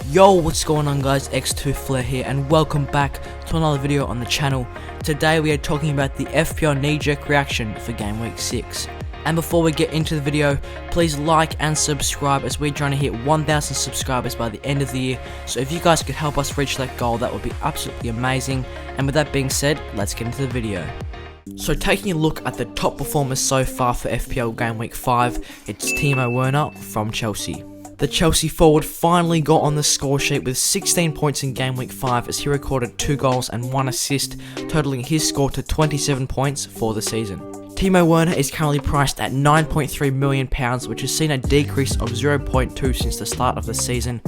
Yo, what's going on guys, X2 Flair here and welcome back to another video on the channel. Today we are talking about the FPL knee-jerk reaction for game week 6. And before we get into the video, please like and subscribe as we're trying to hit 1,000 subscribers by the end of the year. So if you guys could help us reach that goal, that would be absolutely amazing. And with that being said, let's get into the video. So taking a look at the top performers so far for FPL Game Week 5, it's Timo Werner from Chelsea. The Chelsea forward finally got on the score sheet with 16 points in Game Week 5 as he recorded 2 goals and 1 assist, totaling his score to 27 points for the season. Timo Werner is currently priced at £9.3 million, which has seen a decrease of 0.2 since the start of the season.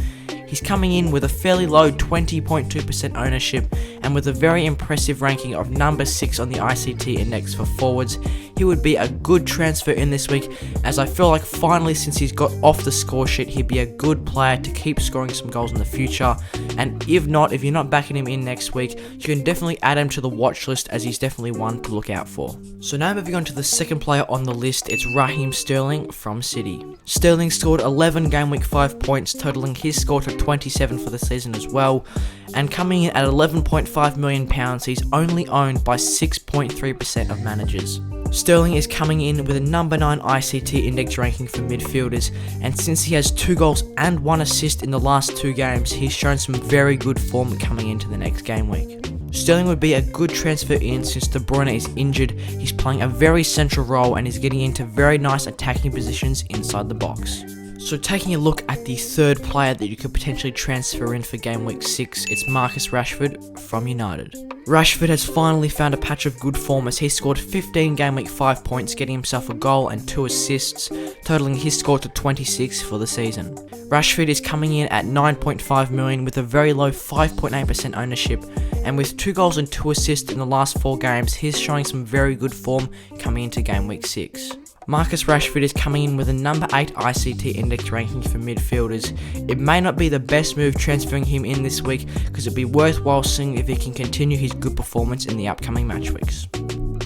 He's coming in with a fairly low 20.2% ownership and with a very impressive ranking of number 6 on the ICT index for forwards. He would be a good transfer in this week, as I feel like finally since he's got off the score sheet he'd be a good player to keep scoring some goals in the future. And if you're not backing him in next week, you can definitely add him to the watch list as he's definitely one to look out for. So now moving on to the second player on the list, it's Raheem Sterling from City. Sterling scored 11 Game Week 5 points, totaling his score to 27 for the season as well. And coming in at £11.5 million, he's only owned by 6.3% of managers. Sterling is coming in with a number 9 ICT index ranking for midfielders, and since he has 2 goals and 1 assist in the last 2 games, he's shown some very good form coming into the next game week. Sterling would be a good transfer in since De Bruyne is injured. He's playing a very central role and is getting into very nice attacking positions inside the box. So taking a look at the third player that you could potentially transfer in for game week 6, it's Marcus Rashford from United. Rashford has finally found a patch of good form as he scored 15 game week 5 points, getting himself a goal and 2 assists, totaling his score to 26 for the season. Rashford is coming in at 9.5 million with a very low 5.8% ownership, and with 2 goals and 2 assists in the last 4 games, he's showing some very good form coming into game week 6. Marcus Rashford is coming in with a number 8 ICT index ranking for midfielders. It may not be the best move transferring him in this week, because it'd be worthwhile seeing if he can continue his good performance in the upcoming match weeks.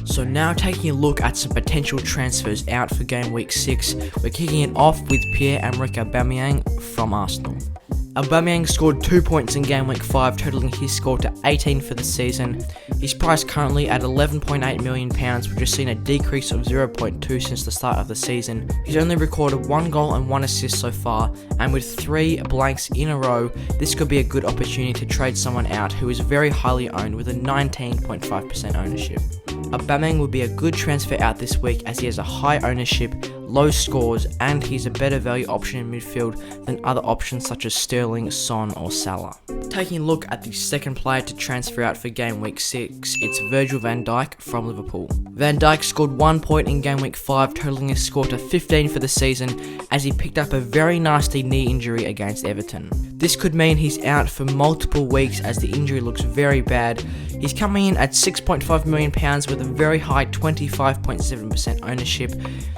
So now taking a look at some potential transfers out for game week 6, we're kicking it off with Pierre-Emerick Aubameyang from Arsenal. Aubameyang scored 2 points in game week 5, totaling his score to 18 for the season. He's priced currently at £11.8 million, which has seen a decrease of 0.2 since the start of the season. He's only recorded 1 goal and 1 assist so far, and with 3 blanks in a row, this could be a good opportunity to trade someone out who is very highly owned with a 19.5% ownership. Aubameyang would be a good transfer out this week as he has a high ownership, low scores, and he's a better value option in midfield than other options such as Sterling, Son or Salah. Taking a look at the second player to transfer out for game week 6, it's Virgil van Dijk from Liverpool. Van Dijk scored 1 point in game week 5, totaling his score to 15 for the season as he picked up a very nasty knee injury against Everton. This could mean he's out for multiple weeks as the injury looks very bad. He's coming in at £6.5 million with a very high 25.7% ownership,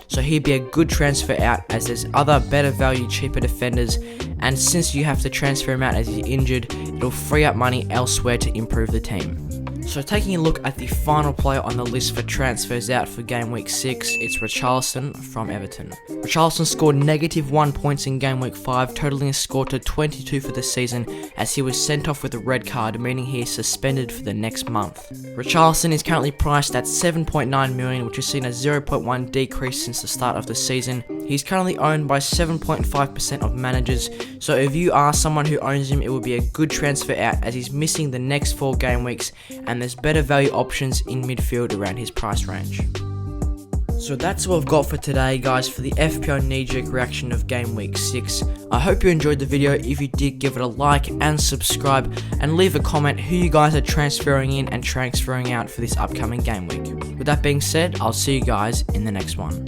so he'd be a good transfer out as there's other better value cheaper defenders, and since you have to transfer him out as he's injured, it'll free up money elsewhere to improve the team. So taking a look at the final player on the list for transfers out for game week 6, it's Richarlison from Everton. Richarlison scored -1 points in game week 5, totaling a score to 22 for the season as he was sent off with a red card, meaning he is suspended for the next month. Richarlison is currently priced at 7.9 million, which has seen a 0.1 decrease since the start of the season. He's currently owned by 7.5% of managers, so if you are someone who owns him, it will be a good transfer out as he's missing the next 4 game weeks and there's better value options in midfield around his price range. So that's all I've got for today guys for the FPL knee-jerk reaction of game week 6. I hope you enjoyed the video. If you did, give it a like and subscribe and leave a comment who you guys are transferring in and transferring out for this upcoming game week. With that being said, I'll see you guys in the next one.